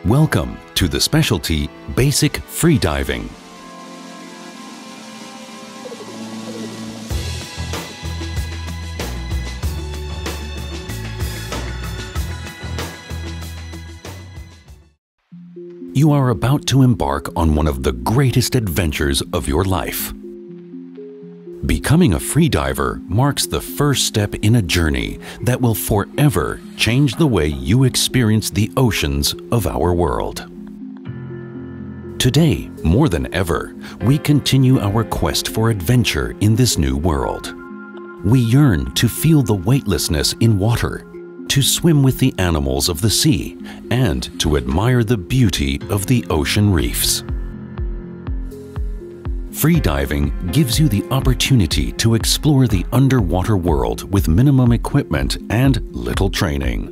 Welcome to the specialty Basic Freediving. You are about to embark on one of the greatest adventures of your life. Becoming a freediver marks the first step in a journey that will forever change the way you experience the oceans of our world. Today, more than ever, we continue our quest for adventure in this new world. We yearn to feel the weightlessness in water, to swim with the animals of the sea, and to admire the beauty of the ocean reefs. Freediving gives you the opportunity to explore the underwater world with minimum equipment and little training.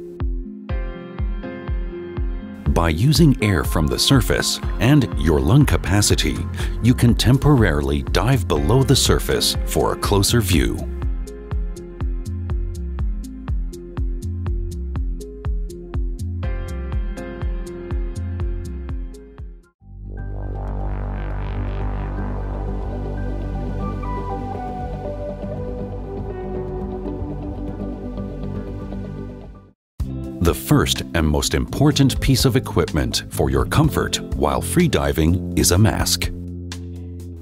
By using air from the surface and your lung capacity, you can temporarily dive below the surface for a closer view. The first and most important piece of equipment for your comfort while freediving is a mask.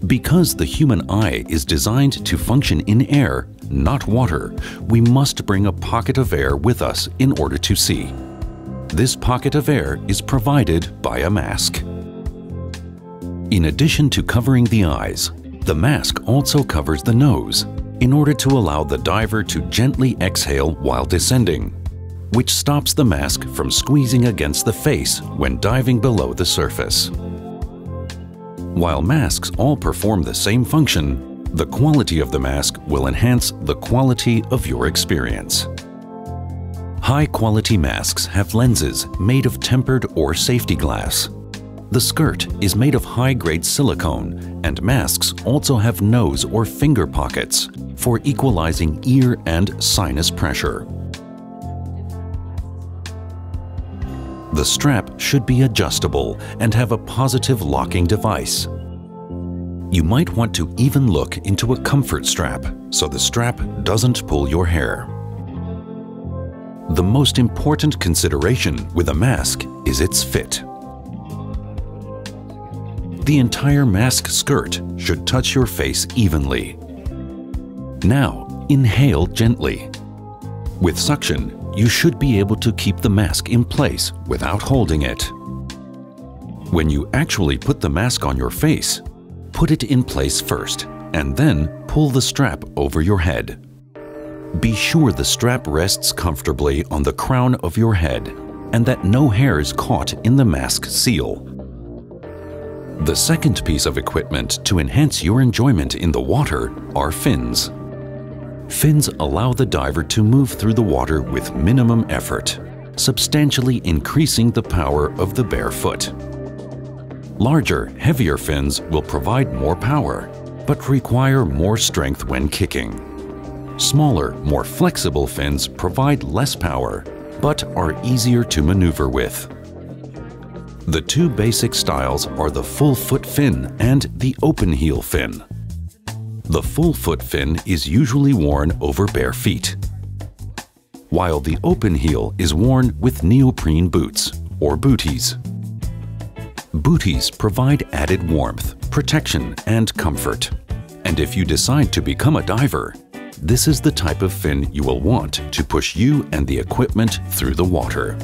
Because the human eye is designed to function in air, not water, we must bring a pocket of air with us in order to see. This pocket of air is provided by a mask. In addition to covering the eyes, the mask also covers the nose in order to allow the diver to gently exhale while descending, which stops the mask from squeezing against the face when diving below the surface. While masks all perform the same function, the quality of the mask will enhance the quality of your experience. High-quality masks have lenses made of tempered or safety glass. The skirt is made of high-grade silicone, and masks also have nose or finger pockets for equalizing ear and sinus pressure. The strap should be adjustable and have a positive locking device. You might want to even look into a comfort strap so the strap doesn't pull your hair. The most important consideration with a mask is its fit. The entire mask skirt should touch your face evenly. Now, inhale gently. With suction, you should be able to keep the mask in place without holding it. When you actually put the mask on your face, put it in place first and then pull the strap over your head. Be sure the strap rests comfortably on the crown of your head and that no hair is caught in the mask seal. The second piece of equipment to enhance your enjoyment in the water are fins. Fins allow the diver to move through the water with minimum effort, substantially increasing the power of the bare foot. Larger, heavier fins will provide more power, but require more strength when kicking. Smaller, more flexible fins provide less power, but are easier to maneuver with. The two basic styles are the full foot fin and the open heel fin. The full foot fin is usually worn over bare feet, while the open heel is worn with neoprene boots or booties. Booties provide added warmth, protection, and comfort. And if you decide to become a diver, this is the type of fin you will want to push you and the equipment through the water.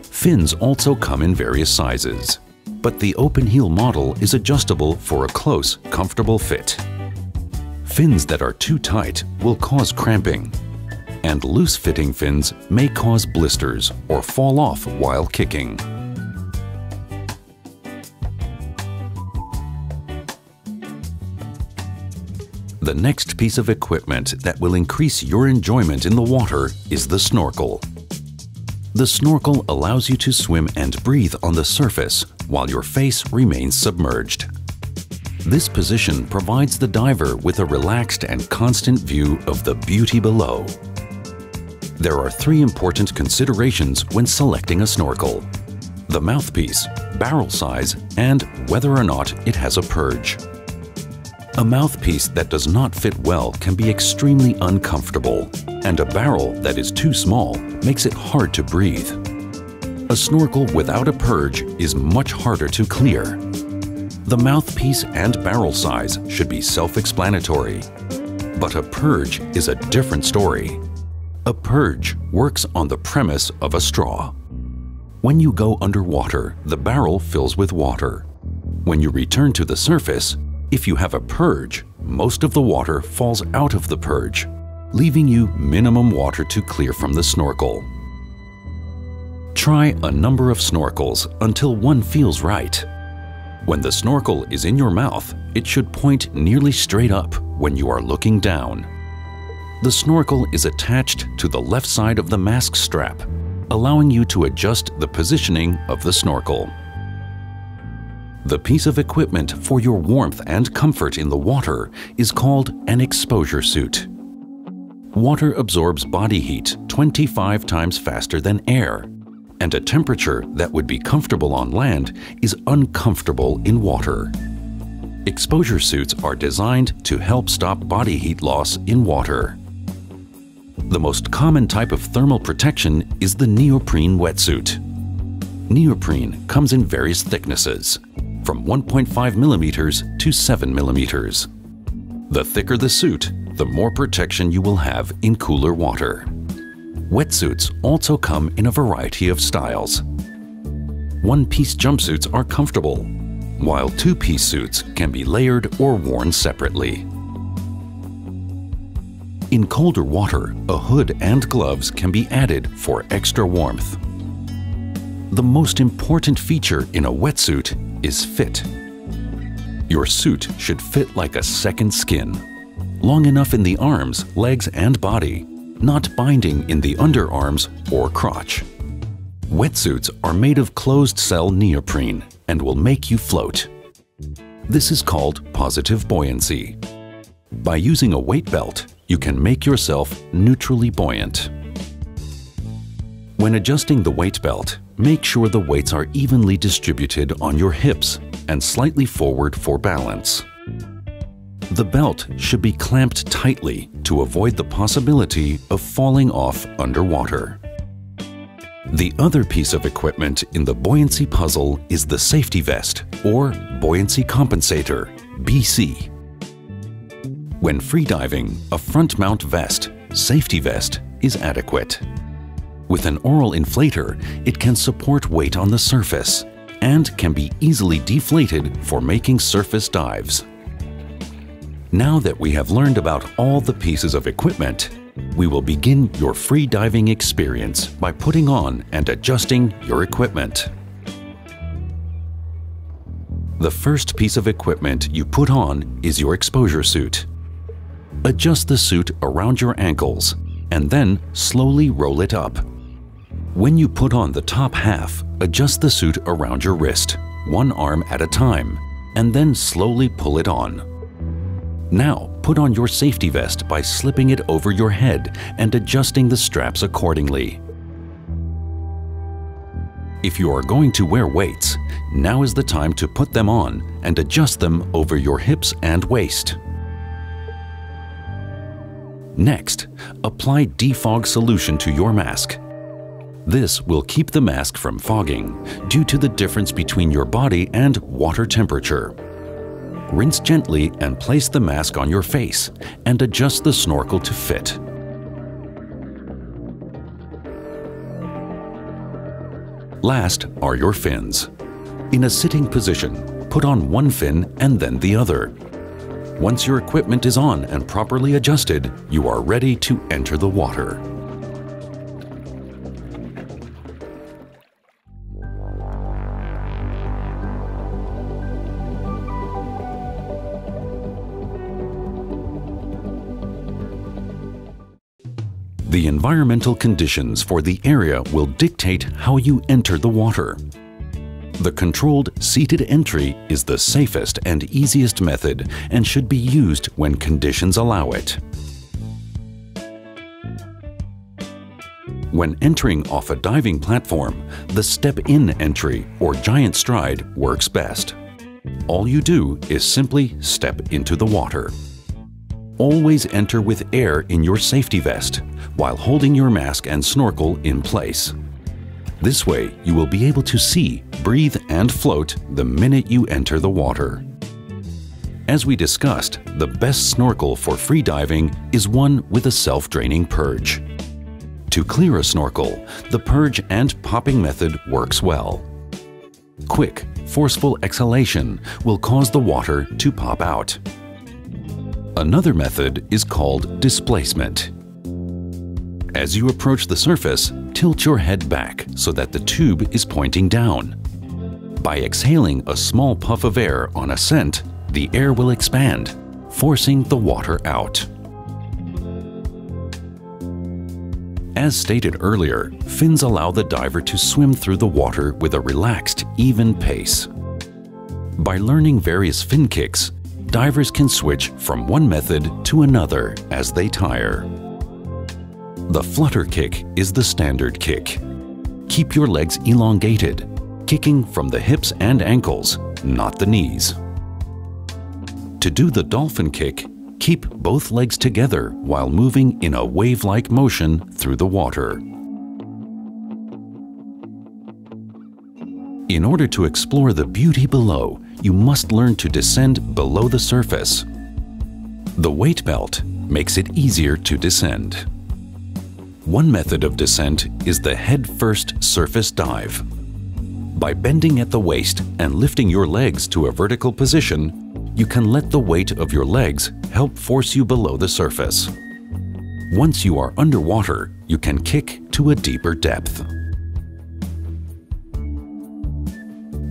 Fins also come in various sizes, but the open heel model is adjustable for a close, comfortable fit. Fins that are too tight will cause cramping, and loose-fitting fins may cause blisters or fall off while kicking. The next piece of equipment that will increase your enjoyment in the water is the snorkel. The snorkel allows you to swim and breathe on the surface while your face remains submerged. This position provides the diver with a relaxed and constant view of the beauty below. There are three important considerations when selecting a snorkel. The the mouthpiece, barrel size, and whether or not it has a purge. A mouthpiece that does not fit well can be extremely uncomfortable, and a barrel that is too small makes it hard to breathe. A snorkel without a purge is much harder to clear. The mouthpiece and barrel size should be self-explanatory. But a purge is a different story. A purge works on the premise of a straw. When you go underwater, the barrel fills with water. When you return to the surface, if you have a purge, most of the water falls out of the purge, leaving you minimum water to clear from the snorkel. Try a number of snorkels until one feels right. When the snorkel is in your mouth, it should point nearly straight up when you are looking down. The snorkel is attached to the left side of the mask strap, allowing you to adjust the positioning of the snorkel. The piece of equipment for your warmth and comfort in the water is called an exposure suit. Water absorbs body heat 25 times faster than air, and a temperature that would be comfortable on land is uncomfortable in water. Exposure suits are designed to help stop body heat loss in water. The most common type of thermal protection is the neoprene wetsuit. Neoprene comes in various thicknesses, from 1.5 millimeters to 7 millimeters. The thicker the suit, the more protection you will have in cooler water. Wetsuits also come in a variety of styles. One-piece jumpsuits are comfortable, while two-piece suits can be layered or worn separately. In colder water, a hood and gloves can be added for extra warmth. The most important feature in a wetsuit is fit. Your suit should fit like a second skin, long enough in the arms, legs, and body, not binding in the underarms or crotch. Wetsuits are made of closed-cell neoprene and will make you float. This is called positive buoyancy. By using a weight belt, you can make yourself neutrally buoyant. When adjusting the weight belt, make sure the weights are evenly distributed on your hips and slightly forward for balance. The belt should be clamped tightly to avoid the possibility of falling off underwater. The other piece of equipment in the buoyancy puzzle is the safety vest, or buoyancy compensator, BC. When freediving, a front-mount vest, safety vest, is adequate. With an oral inflator, it can support weight on the surface and can be easily deflated for making surface dives. Now that we have learned about all the pieces of equipment, we will begin your free diving experience by putting on and adjusting your equipment. The first piece of equipment you put on is your exposure suit. Adjust the suit around your ankles and then slowly roll it up. When you put on the top half, adjust the suit around your wrist, one arm at a time, and then slowly pull it on. Now, put on your safety vest by slipping it over your head and adjusting the straps accordingly. If you are going to wear weights, now is the time to put them on and adjust them over your hips and waist. Next, apply defog solution to your mask. This will keep the mask from fogging due to the difference between your body and water temperature. Rinse gently and place the mask on your face and adjust the snorkel to fit. Last are your fins. In a sitting position, put on one fin and then the other. Once your equipment is on and properly adjusted, you are ready to enter the water. The environmental conditions for the area will dictate how you enter the water. The controlled seated entry is the safest and easiest method and should be used when conditions allow it. When entering off a diving platform, the step-in entry or giant stride works best. All you do is simply step into the water. Always enter with air in your safety vest while holding your mask and snorkel in place. This way, you will be able to see, breathe, and float the minute you enter the water. As we discussed, the best snorkel for freediving is one with a self-draining purge. To clear a snorkel, the purge and popping method works well. Quick, forceful exhalation will cause the water to pop out. Another method is called displacement. As you approach the surface, tilt your head back so that the tube is pointing down. By exhaling a small puff of air on ascent, the air will expand, forcing the water out. As stated earlier, fins allow the diver to swim through the water with a relaxed, even pace. By learning various fin kicks, divers can switch from one method to another as they tire. The flutter kick is the standard kick. Keep your legs elongated, kicking from the hips and ankles, not the knees. To do the dolphin kick, keep both legs together while moving in a wave-like motion through the water. In order to explore the beauty below, you must learn to descend below the surface. The weight belt makes it easier to descend. One method of descent is the head-first surface dive. By bending at the waist and lifting your legs to a vertical position, you can let the weight of your legs help force you below the surface. Once you are underwater, you can kick to a deeper depth.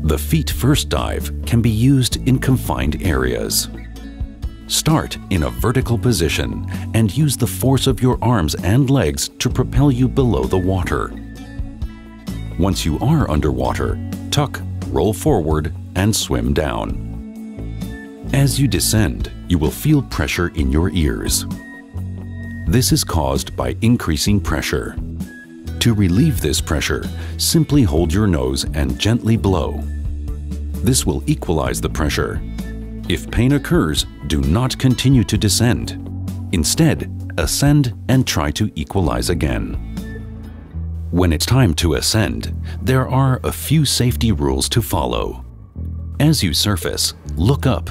The feet-first dive can be used in confined areas. Start in a vertical position and use the force of your arms and legs to propel you below the water. Once you are underwater, tuck, roll forward, and swim down. As you descend, you will feel pressure in your ears. This is caused by increasing pressure. To relieve this pressure, simply hold your nose and gently blow. This will equalize the pressure. If pain occurs, do not continue to descend. Instead, ascend and try to equalize again. When it's time to ascend, there are a few safety rules to follow. As you surface, look up.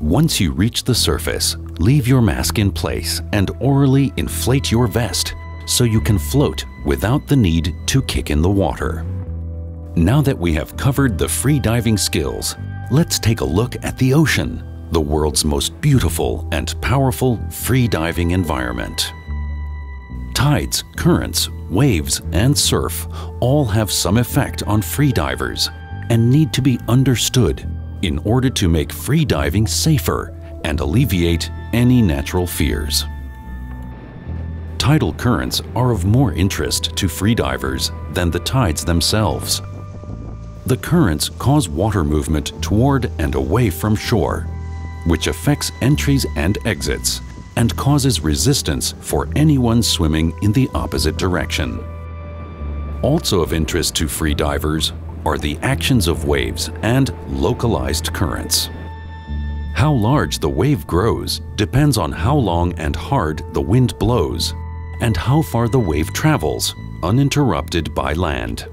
Once you reach the surface, leave your mask in place and orally inflate your vest so you can float without the need to kick in the water. Now that we have covered the free diving skills, let's take a look at the ocean, the world's most beautiful and powerful free diving environment. Tides, currents, waves, and surf all have some effect on free divers and need to be understood in order to make free diving safer and alleviate any natural fears. Tidal currents are of more interest to free divers than the tides themselves. The currents cause water movement toward and away from shore, which affects entries and exits and causes resistance for anyone swimming in the opposite direction. Also of interest to free divers are the actions of waves and localized currents. How large the wave grows depends on how long and hard the wind blows and how far the wave travels, uninterrupted by land.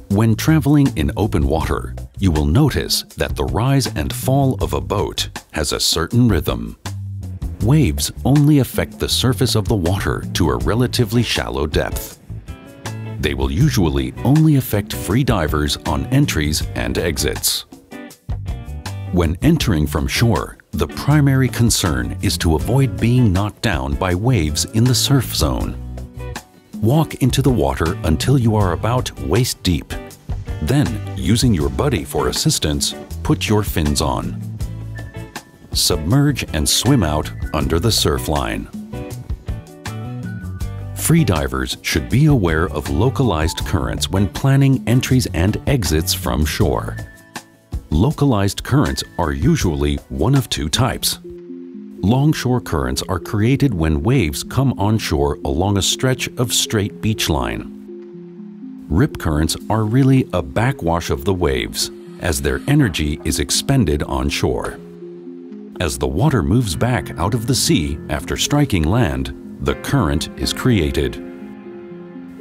When traveling in open water, you will notice that the rise and fall of a boat has a certain rhythm. Waves only affect the surface of the water to a relatively shallow depth. They will usually only affect free divers on entries and exits. When entering from shore, the primary concern is to avoid being knocked down by waves in the surf zone. Walk into the water until you are about waist deep. Then, using your buddy for assistance, put your fins on. Submerge and swim out under the surf line. Freedivers should be aware of localized currents when planning entries and exits from shore. Localized currents are usually one of two types. Longshore currents are created when waves come onshore along a stretch of straight beach line. Rip currents are really a backwash of the waves, as their energy is expended onshore. As the water moves back out of the sea after striking land, the current is created.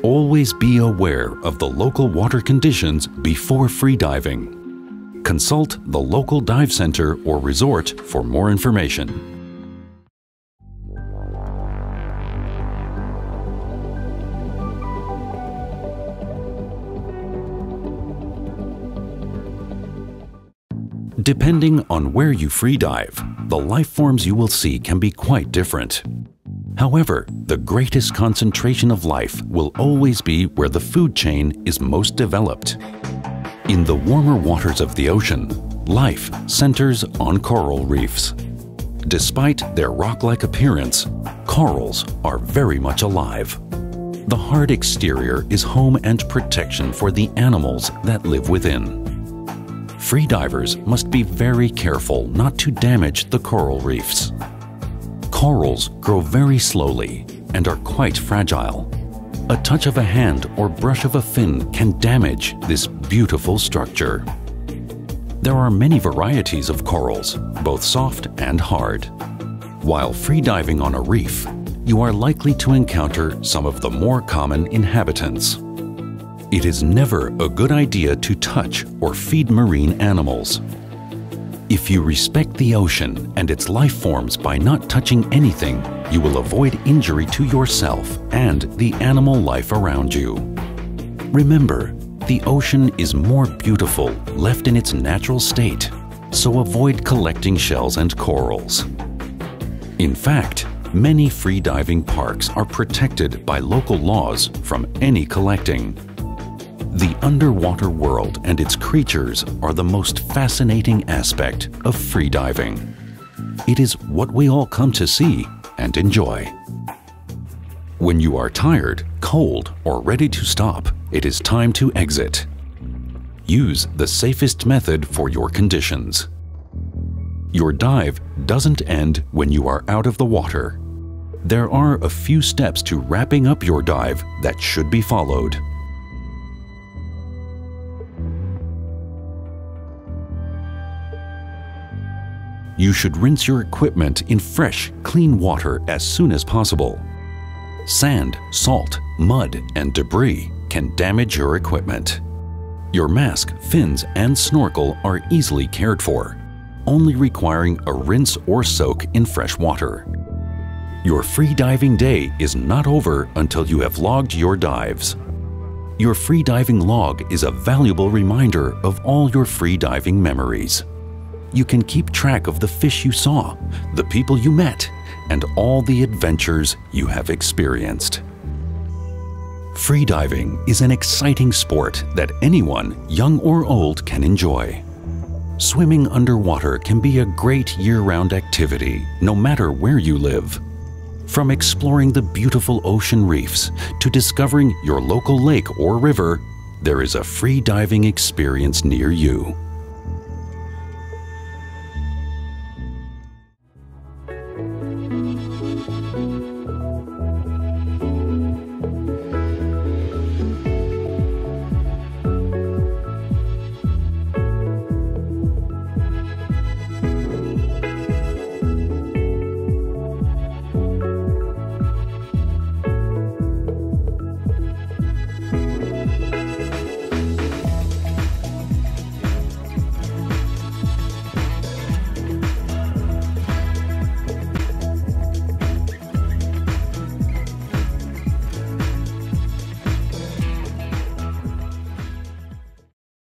Always be aware of the local water conditions before freediving. Consult the local dive center or resort for more information. Depending on where you freedive, the life forms you will see can be quite different. However, the greatest concentration of life will always be where the food chain is most developed. In the warmer waters of the ocean, life centers on coral reefs. Despite their rock-like appearance, corals are very much alive. The hard exterior is home and protection for the animals that live within. Freedivers must be very careful not to damage the coral reefs. Corals grow very slowly and are quite fragile. A touch of a hand or brush of a fin can damage this beautiful structure. There are many varieties of corals, both soft and hard. While freediving on a reef, you are likely to encounter some of the more common inhabitants. It is never a good idea to touch or feed marine animals. If you respect the ocean and its life forms by not touching anything, you will avoid injury to yourself and the animal life around you. Remember, the ocean is more beautiful left in its natural state, so avoid collecting shells and corals. In fact, many freediving parks are protected by local laws from any collecting. The underwater world and its creatures are the most fascinating aspect of freediving. It is what we all come to see and enjoy. When you are tired, cold, or ready to stop, it is time to exit. Use the safest method for your conditions. Your dive doesn't end when you are out of the water. There are a few steps to wrapping up your dive that should be followed. You should rinse your equipment in fresh, clean water as soon as possible. Sand, salt, mud, and debris can damage your equipment. Your mask, fins, and snorkel are easily cared for, only requiring a rinse or soak in fresh water. Your freediving day is not over until you have logged your dives. Your freediving log is a valuable reminder of all your freediving memories. You can keep track of the fish you saw, the people you met, and all the adventures you have experienced. Freediving is an exciting sport that anyone, young or old, can enjoy. Swimming underwater can be a great year-round activity, no matter where you live. From exploring the beautiful ocean reefs to discovering your local lake or river, there is a freediving experience near you.